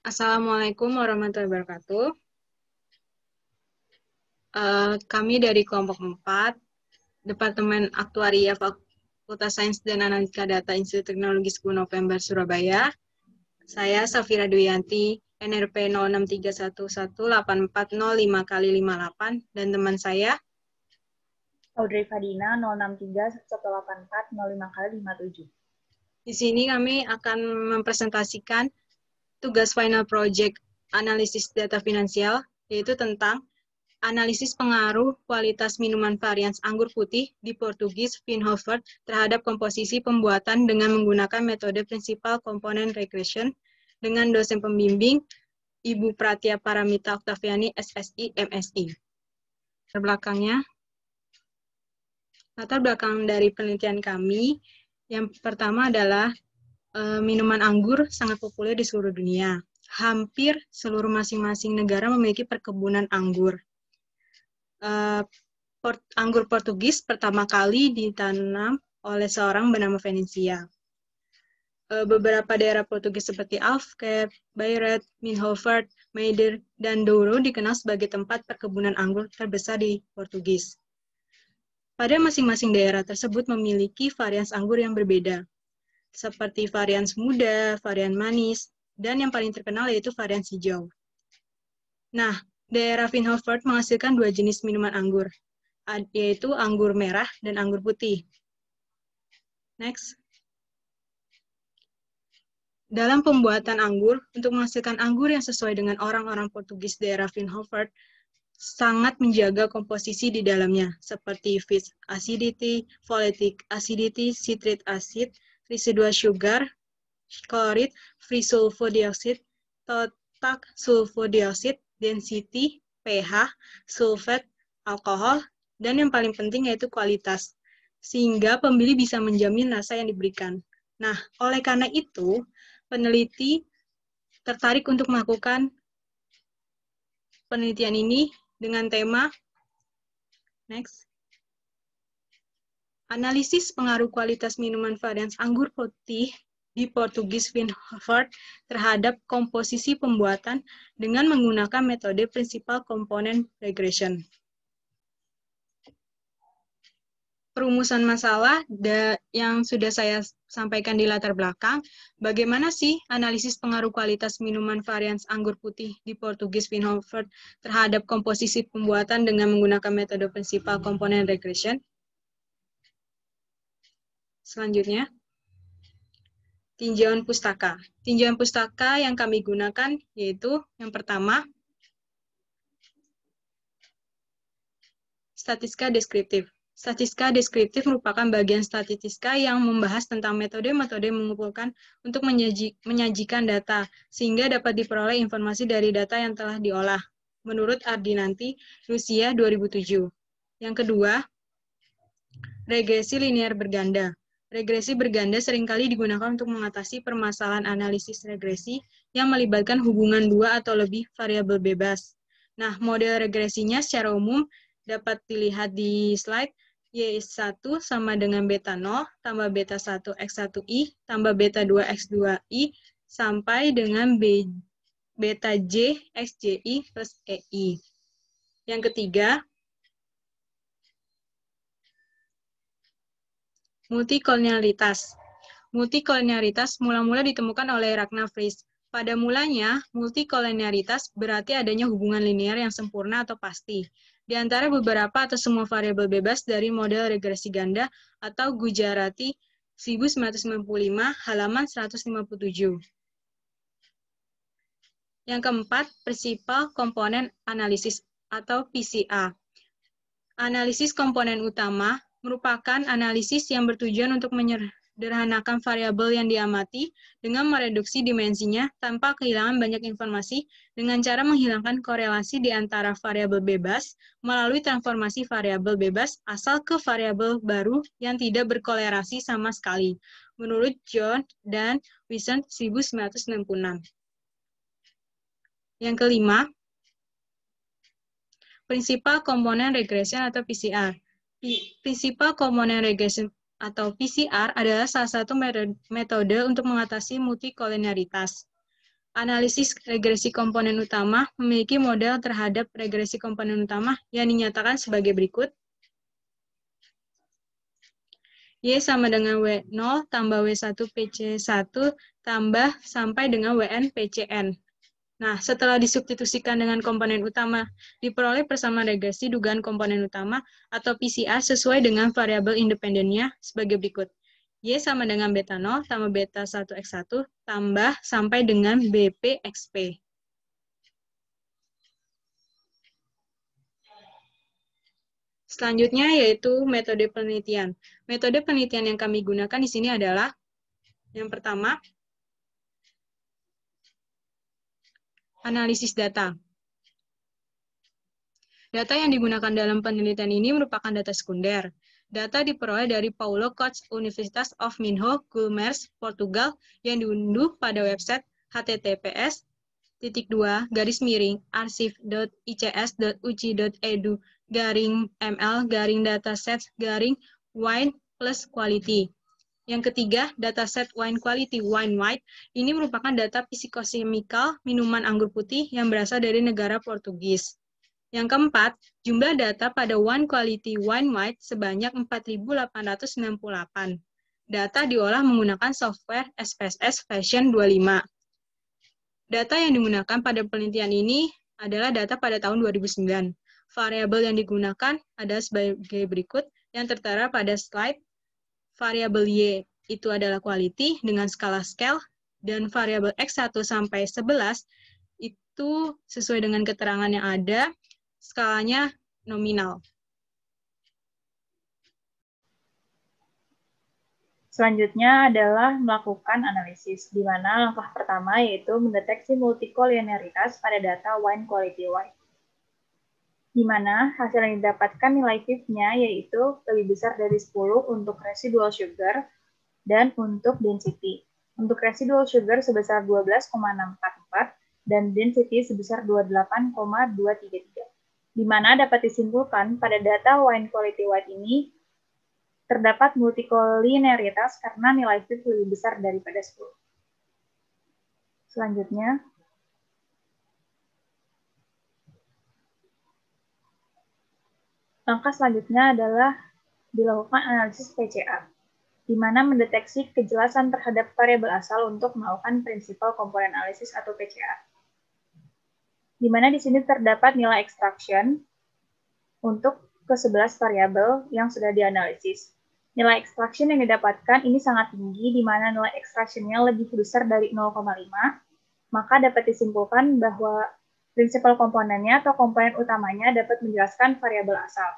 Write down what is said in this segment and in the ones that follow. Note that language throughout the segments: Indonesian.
Assalamualaikum warahmatullahi wabarakatuh. Kami dari kelompok 4, Departemen Aktuaria Fakultas Sains dan Analitika Data Institut Teknologi 10 November Surabaya. Saya Safira Duyanti, NRP 06311840 dan teman saya Audrey Fadina 0631840 di sini kami akan mempresentasikan tugas final project analisis data finansial, yaitu tentang analisis pengaruh kualitas minuman varian anggur putih di Portugis Vinhofer terhadap komposisi pembuatan dengan menggunakan metode prinsipal komponen regression dengan dosen pembimbing Ibu Pratia Paramita Oktaviani, SSI, MSI. Latar belakang dari penelitian kami, yang pertama adalah minuman anggur sangat populer di seluruh dunia. Hampir seluruh masing-masing negara memiliki perkebunan anggur. Anggur Portugis pertama kali ditanam oleh seorang bernama Venesia. Beberapa daerah Portugis seperti Algarve, Bayreuth, Minhofer, Madeira, dan Douro dikenal sebagai tempat perkebunan anggur terbesar di Portugis. Pada masing-masing daerah tersebut memiliki varian anggur yang berbeda, seperti varian muda, varian manis, dan yang paling terkenal yaitu varian hijau. Nah, daerah Vinhofer menghasilkan 2 jenis minuman anggur, yaitu anggur merah dan anggur putih. Next. Dalam pembuatan anggur, untuk menghasilkan anggur yang sesuai dengan orang-orang Portugis daerah Vinhofer, sangat menjaga komposisi di dalamnya, seperti fish acidity, folate acidity, citric acid, residual sugar, chloride, free sulfur dioxide, total sulfur dioxide, density, pH, sulfat, alkohol, dan yang paling penting yaitu kualitas, sehingga pembeli bisa menjamin rasa yang diberikan. Nah, oleh karena itu, peneliti tertarik untuk melakukan penelitian ini dengan tema analisis pengaruh kualitas minuman varian anggur putih di Portugis Vinhofer terhadap komposisi pembuatan dengan menggunakan metode prinsipal komponen regression. Perumusan masalah yang sudah saya sampaikan di latar belakang, bagaimana sih analisis pengaruh kualitas minuman varian anggur putih di Portugis Vinhofer terhadap komposisi pembuatan dengan menggunakan metode prinsipal komponen regression? Selanjutnya, tinjauan pustaka. Tinjauan pustaka yang kami gunakan yaitu yang pertama, statistika deskriptif. Statistika deskriptif merupakan bagian statistika yang membahas tentang metode-metode mengumpulkan untuk menyajikan data, sehingga dapat diperoleh informasi dari data yang telah diolah, menurut Ardinanti, Rusia 2007. Yang kedua, regresi linear berganda. Regresi berganda seringkali digunakan untuk mengatasi permasalahan analisis regresi yang melibatkan hubungan dua atau lebih variabel bebas. Nah, model regresinya secara umum dapat dilihat di slide. Y1 sama dengan beta 0 tambah beta 1 X1I tambah beta 2 X2I sampai dengan beta J XJI plus EI. Yang ketiga, multikolonialitas. Multikolonialitas mula-mula ditemukan oleh Ragnar Frisch. Pada mulanya, multikolonialitas berarti adanya hubungan linear yang sempurna atau pasti di antara beberapa atau semua variabel bebas dari model regresi ganda atau Gujarati 1995 halaman 157. Yang keempat, prinsipal komponen analisis atau PCA. Analisis komponen utama merupakan analisis yang bertujuan untuk menyederhanakan variabel yang diamati dengan mereduksi dimensinya tanpa kehilangan banyak informasi dengan cara menghilangkan korelasi di antara variabel bebas melalui transformasi variabel bebas asal ke variabel baru yang tidak berkorelasi sama sekali, menurut John dan Wilson 1966. Yang kelima, prinsipal komponen regression atau PCR. Prinsipal komponen regression atau PCR adalah salah satu metode untuk mengatasi multikolonialitas. Analisis regresi komponen utama memiliki model terhadap regresi komponen utama yang dinyatakan sebagai berikut. Y sama dengan W0 tambah W1 PC1 tambah sampai dengan WN PCN. Nah, setelah disubstitusikan dengan komponen utama, diperoleh persamaan regresi dugaan komponen utama atau PCR sesuai dengan variabel independennya sebagai berikut. Y sama dengan beta 0 tambah beta 1x1 tambah sampai dengan BPXP. Selanjutnya yaitu metode penelitian. Metode penelitian yang kami gunakan di sini adalah yang pertama, analisis data. Data yang digunakan dalam penelitian ini merupakan data sekunder. Data diperoleh dari Paulo Coats, Universitas of Minho, Guimarães, Portugal, yang diunduh pada website https://arsip.ics.uci.edu/ml/datasets/wine plus quality. Yang ketiga, dataset wine quality wine white. Ini merupakan data psikochemical minuman anggur putih yang berasal dari negara Portugis. Yang keempat, jumlah data pada wine quality wine white sebanyak 4.898. Data diolah menggunakan software SPSS version 25. Data yang digunakan pada penelitian ini adalah data pada tahun 2009. Variabel yang digunakan adalah sebagai berikut yang tertera pada slide. Variabel Y itu adalah quality dengan skala scale, dan variabel X1 sampai 11 itu sesuai dengan keterangan yang ada, skalanya nominal. Selanjutnya adalah melakukan analisis, di mana langkah pertama yaitu mendeteksi multikolinearitas pada data wine quality wine. Di mana hasil yang didapatkan nilai FIV-nya yaitu lebih besar dari 10 untuk residual sugar dan untuk density. Untuk residual sugar sebesar 12,644 dan density sebesar 28,233. Di mana dapat disimpulkan pada data wine quality white ini terdapat multikolinearitas karena nilai FIV lebih besar daripada 10. Selanjutnya, langkah selanjutnya adalah dilakukan analisis PCA, di mana mendeteksi kejelasan terhadap variabel asal untuk melakukan prinsipal komponen analisis atau PCA. Di mana di sini terdapat nilai extraction untuk ke-11 variabel yang sudah dianalisis. Nilai extraction yang didapatkan ini sangat tinggi, di mana nilai extraction-nya lebih besar dari 0,5, maka dapat disimpulkan bahwa prinsipal komponennya atau komponen utamanya dapat menjelaskan variabel asal.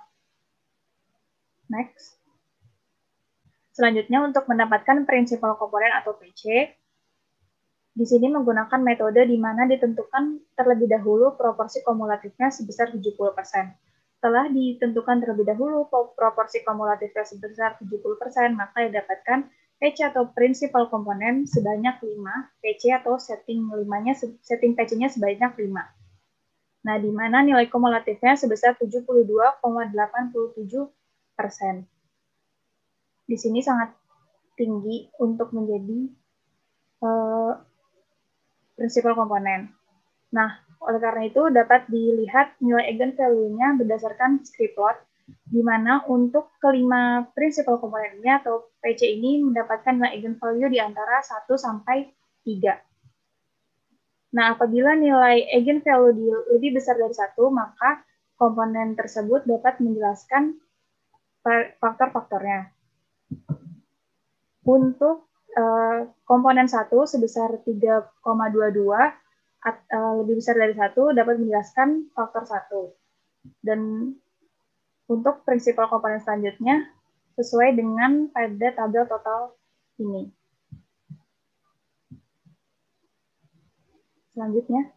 Next. Selanjutnya, untuk mendapatkan prinsipal komponen atau PC, di sini menggunakan metode di mana ditentukan terlebih dahulu proporsi kumulatifnya sebesar 70%. Setelah ditentukan terlebih dahulu proporsi kumulatifnya sebesar 70%, maka didapatkan PC atau prinsipal komponen sebanyak 5, PC atau setting PC-nya sebanyak 5. Nah, di mana nilai kumulatifnya sebesar 72,87%. Di sini sangat tinggi untuk menjadi prinsipal komponen. Nah, oleh karena itu dapat dilihat nilai eigenvalue-nya berdasarkan script plot, di mana untuk kelima prinsipal komponennya atau PC ini mendapatkan nilai eigenvalue di antara 1 sampai 3. Nah, apabila nilai eigenvalue lebih besar dari 1, maka komponen tersebut dapat menjelaskan faktor-faktornya. Untuk komponen 1 sebesar 3,22, lebih besar dari 1 dapat menjelaskan faktor 1. Dan untuk prinsipal komponen selanjutnya sesuai dengan pada tabel total ini. Selanjutnya,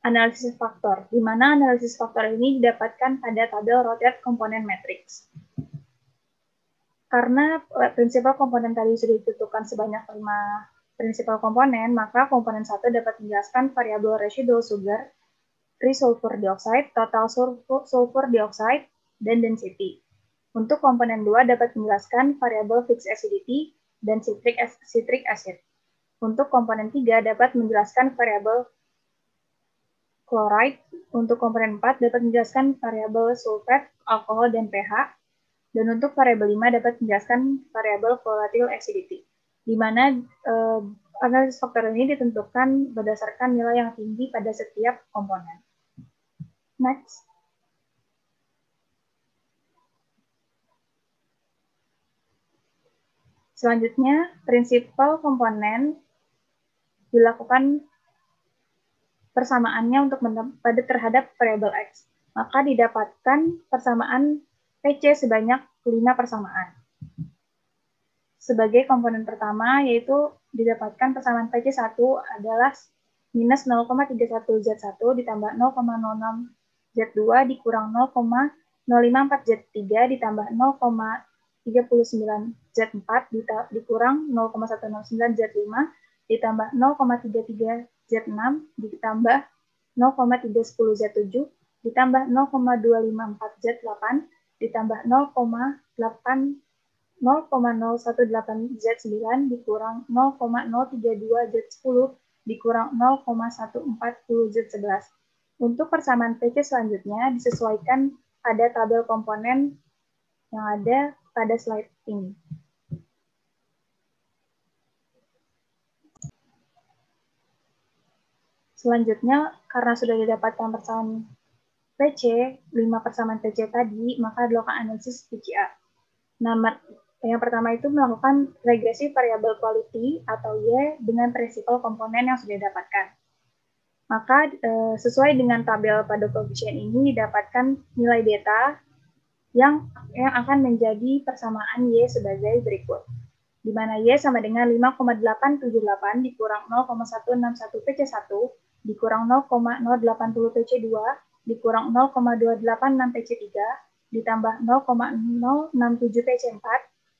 analisis faktor, di mana analisis faktor ini didapatkan pada tabel rotate komponen matrix. Karena prinsipal komponen tadi sudah ditentukan sebanyak 5 prinsipal komponen, maka komponen 1 dapat menjelaskan variabel residual sugar, free sulfur dioxide, total sulfur dioxide, dan density. Untuk komponen 2 dapat menjelaskan variabel fixed acidity dan citric acid. Untuk komponen 3 dapat menjelaskan variabel chloride. Untuk komponen 4 dapat menjelaskan variabel sulfat, alkohol, dan pH. Dan untuk variabel 5 dapat menjelaskan variabel volatile acidity, di mana analisis faktor ini ditentukan berdasarkan nilai yang tinggi pada setiap komponen. Next. Selanjutnya, prinsipal komponen dilakukan persamaannya untuk pada terhadap variabel X. Maka didapatkan persamaan PC sebanyak 5 persamaan. Sebagai komponen pertama, yaitu didapatkan persamaan PC1 adalah minus 0,31Z1 ditambah 0,06 Z2 dikurang 0,054 Z3 ditambah 0,39 Z4 dikurang 0,109 Z5 ditambah 0,33 Z6 ditambah 0,310 Z7 ditambah 0,254 Z8 ditambah 0,018 Z9 dikurang 0,032 Z10 dikurang 0,140 Z11. Untuk persamaan PC selanjutnya disesuaikan pada tabel komponen yang ada pada slide ini. Selanjutnya, karena sudah didapatkan persamaan PC, 5 persamaan PC tadi, maka dilakukan analisis PCA. Yang pertama itu melakukan regresi variabel quality atau Y dengan prinsipal komponen yang sudah didapatkan. Maka sesuai dengan tabel pada koefisien ini didapatkan nilai beta yang akan menjadi persamaan Y sebagai berikut. Di mana Y sama dengan 5,878 dikurang 0,161 PC1 dikurang 0,080 PC2 dikurang 0,286 PC3 ditambah 0,067 PC4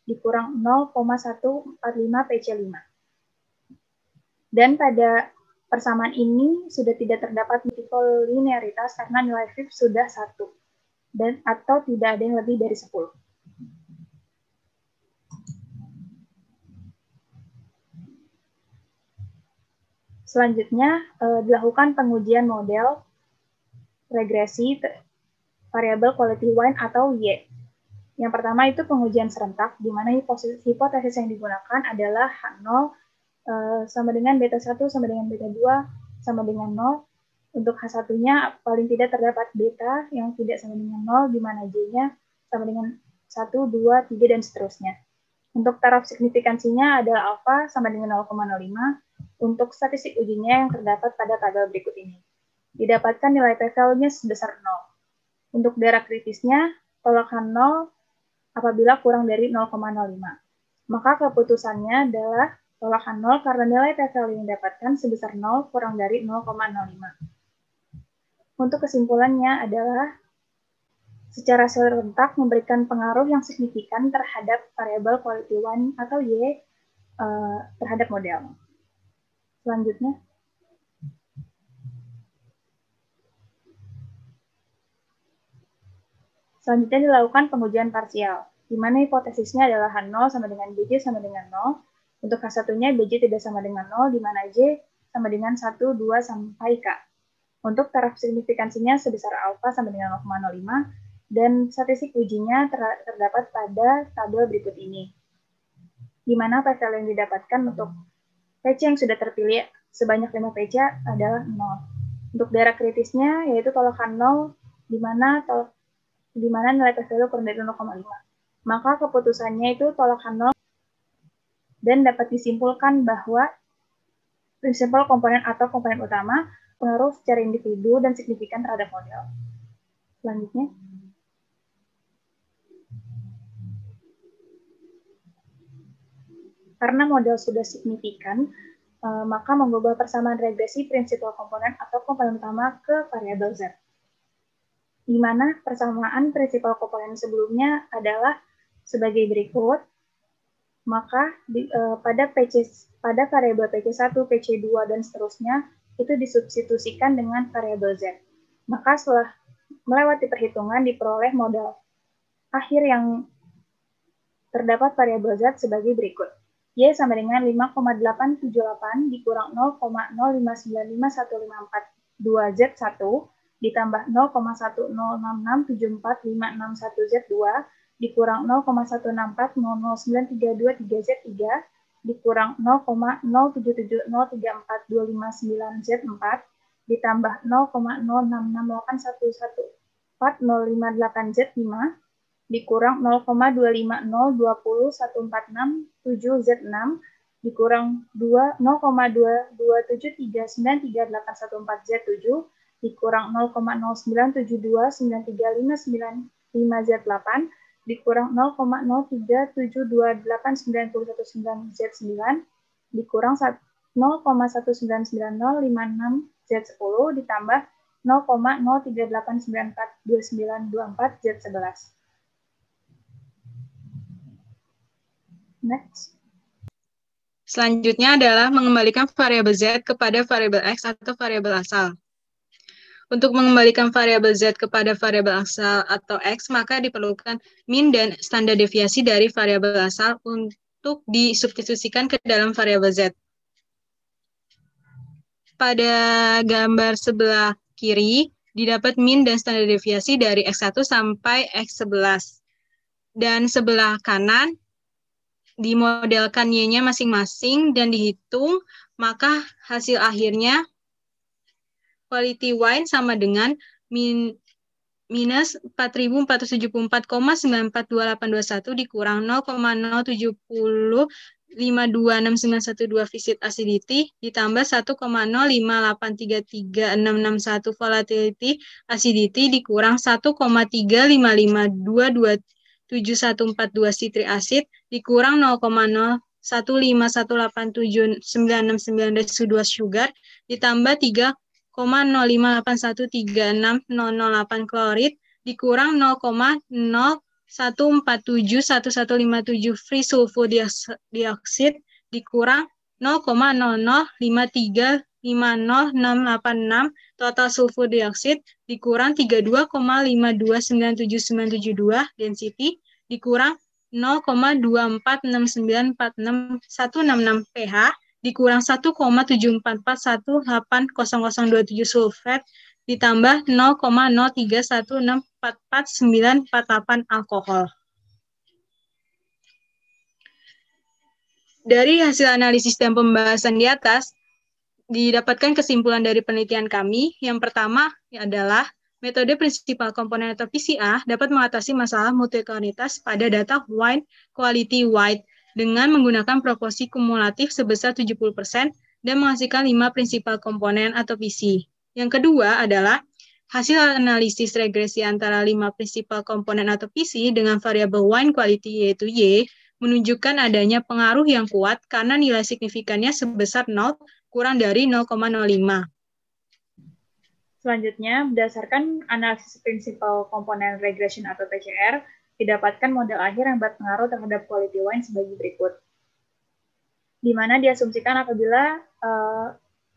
dikurang 0,145 PC5. Dan pada persamaan ini sudah tidak terdapat multiple linearitas karena nilai Fives sudah 1 dan atau tidak ada yang lebih dari 10. Selanjutnya dilakukan pengujian model regresi variabel quality wine atau Y. Yang pertama itu pengujian serentak, di mana hipotesis yang digunakan adalah H0 sama dengan beta 1 sama dengan beta 2 sama dengan 0. Untuk H1-nya paling tidak terdapat beta yang tidak sama dengan 0, di mana J-nya sama dengan 1, 2, 3, dan seterusnya. Untuk taraf signifikansinya adalah alfa sama dengan 0,05. Untuk statistik ujinya yang terdapat pada tabel berikut ini. Didapatkan nilai p-value-nya sebesar 0. Untuk daerah kritisnya, tolakan 0 apabila kurang dari 0,05. Maka keputusannya adalah tolakan 0 karena nilai p-value yang didapatkan sebesar 0 kurang dari 0,05. Untuk kesimpulannya adalah secara serentak memberikan pengaruh yang signifikan terhadap variabel quality wine atau Y terhadap model. Selanjutnya. Selanjutnya dilakukan pengujian parsial, di mana hipotesisnya adalah H0 sama dengan BJ sama dengan 0. Untuk H1-nya BJ tidak sama dengan 0, di mana J sama dengan 1, 2, sampai K. Untuk taraf signifikansinya sebesar alfa sama dengan 0,05, dan statistik ujinya terdapat pada tabel berikut ini. Di mana p-value yang didapatkan untuk PC yang sudah terpilih sebanyak 5 PC adalah 0. Untuk daerah kritisnya yaitu tolakan 0, di mana nilai p-value kurang dari 0,5. Maka keputusannya itu tolakan 0 dan dapat disimpulkan bahwa prinsipal komponen atau komponen utama pengaruh secara individu dan signifikan terhadap model. Selanjutnya. Karena model sudah signifikan, maka mengubah persamaan regresi prinsipal komponen atau komponen utama ke variabel Z. Di mana persamaan prinsipal komponen sebelumnya adalah sebagai berikut, maka pada variabel PC1, PC2, dan seterusnya itu disubstitusikan dengan variabel Z. Maka setelah melewati perhitungan diperoleh model akhir yang terdapat variabel Z sebagai berikut. Y sama dengan 5,878 dikurang 0,0595154 ditambah 0,106674561Z2 dikurang 0,164009323Z3 dikurang 0,077034259Z4 ditambah 0,06681140558Z5 dikurang 0,2502014677Z6 dikurang 0,227393814Z7 dikurang 0,097293595Z8 dikurang 0,037289119Z9 dikurang 0,1990556Z10 ditambah 0,038942924Z11. Next. Selanjutnya adalah mengembalikan variabel Z kepada variabel X atau variabel asal. Untuk mengembalikan variabel Z kepada variabel asal atau X, maka diperlukan min dan standar deviasi dari variabel asal untuk disubstitusikan ke dalam variabel Z. Pada gambar sebelah kiri, didapat min dan standar deviasi dari X1 sampai X11. Dan sebelah kanan, dimodelkan Y-nya masing-masing dan dihitung, maka hasil akhirnya quality Y sama dengan minus 4.474,942821 dikurang 0,070526912 visit acidity ditambah 1,058336661 volatility acidity dikurang 1,355227142 citric acid dikurang 0,015187969 sugar ditambah 3,058136008 klorid dikurang 0,0147157 free sulfur dioxide dikurang 0,00535086 total sulfur dioxide dikurang 32,5297972 density dikurang 0,246946166 pH dikurang 1,744180027 sulfat ditambah 0,031644948 alkohol. Dari hasil analisis dan pembahasan di atas, didapatkan kesimpulan dari penelitian kami. Yang pertama adalah metode prinsipal komponen atau PCA dapat mengatasi masalah multikoloritas pada data wine quality white dengan menggunakan proporsi kumulatif sebesar 70% dan menghasilkan 5 prinsipal komponen atau PC. Yang kedua adalah hasil analisis regresi antara 5 prinsipal komponen atau PC dengan variabel wine quality yaitu Y menunjukkan adanya pengaruh yang kuat karena nilai signifikannya sebesar 0 kurang dari 0,05. Selanjutnya, berdasarkan analisis prinsipal komponen regression atau PCR, didapatkan model akhir yang berpengaruh terhadap quality wine sebagai berikut. Di mana diasumsikan apabila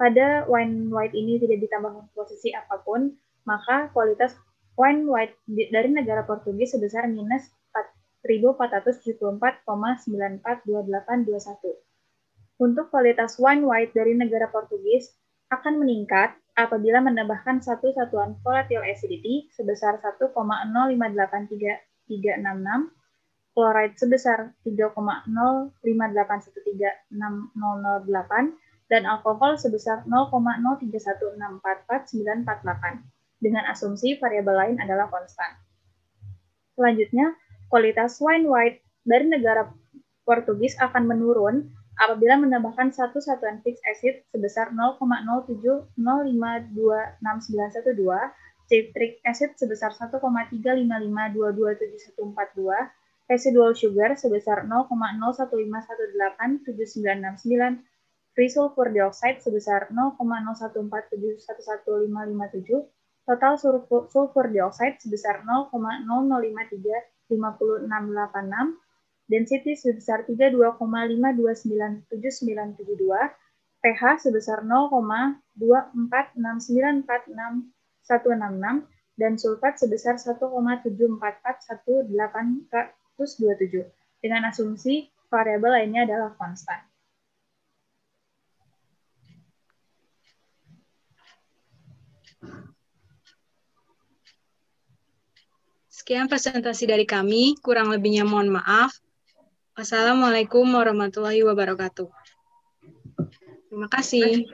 pada wine white ini tidak ditambah komposisi apapun, maka kualitas wine white dari negara Portugis sebesar minus 1.474,942821. Untuk kualitas wine white dari negara Portugis akan meningkat apabila menambahkan satu satuan volatile acidity sebesar 1,0583366, chloride sebesar 3,058136008, dan alkohol sebesar 0,031644948, dengan asumsi variabel lain adalah konstan. Selanjutnya, kualitas wine white dari negara Portugis akan menurun apabila menambahkan satu satuan fixed acid sebesar 0,070526912, citric acid sebesar 1,355227142, residual sugar sebesar 0,015187969, free sulfur dioxide sebesar 0,014711557, total sulfur dioxide sebesar 0,005350686, density sebesar 32,5297972, pH sebesar 0,246946166, dan sulfat sebesar 1,7441827 dengan asumsi variabel lainnya adalah konstan. Sekian presentasi dari kami, kurang lebihnya mohon maaf. Wassalamualaikum warahmatullahi wabarakatuh. Terima kasih.